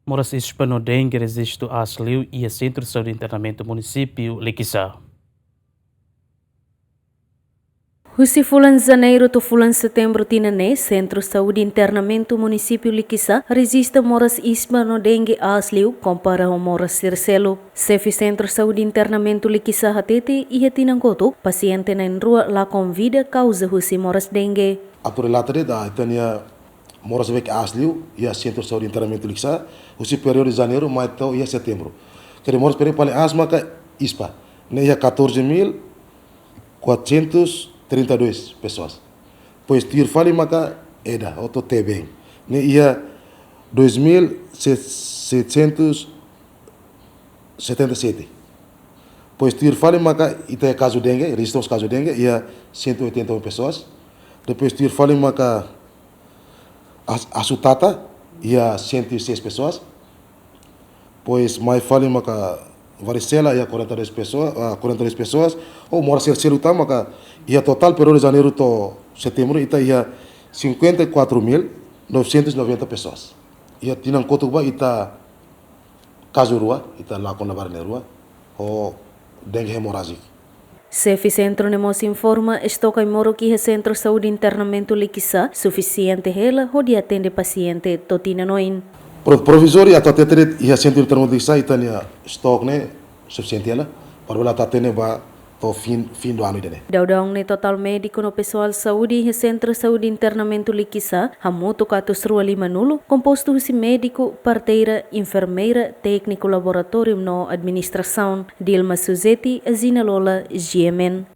Moras Hispano-Dengue Registro Asliu e Centro de Saúde e Internamento Município Liquiçá. Husi fulan Janeiro to fulan Setembro tinane, Centro de Saúde e Internamento Município Liquiçá registra moras Hispano-Dengue Asliu compara com moras Circelo. Sefi Centro de Saúde e Internamento Liquiçá hatete e hatinangoto, paciente na rua lá convida causa husi moras dengue. A relata da Itânia moras vek Asliu e a Centro de Saúde e Internamento Liquiçá, husi período de janeiro, maio e setembro. Quer moras período para asma que ISPA, né, 14.432 pessoas. Pois tir fali maka eda, auto tebeng. Ne ia 2.777. Pois tir fali maka ita caso dengue, registramos caso dengue, ia 181 pessoas. Depois tir fali maka asutata, ia 106 pessoas. Pois mais fali maka varicela ia 42 pessoas, ou mora Circelo maka ia total período de janeiro to setembro ita ia 54.990 pessoas. Ia tinang kotuba ita caso rua, ita lá com a rua, ou dengue hemorrágico. Sefi Centro Nemos informa estoca em moro que Centro de Saúde e Internamento Liquiçá suficiente ela onde atende paciente totina noin. Provisório até ter ia Centro de Internamento Liquiçá itania estoque né suficiente ela para ela atende ba to fim do ano dele. Daudang ne total médico no pessoal saúde e Centro de Saúde e Internamento Liquiçá, hamuto katus rua lima nulo, composto husi médico, parteira, enfermeira, técnico laboratório no administração, Dilma Suzeti, Azina Lola, GMN.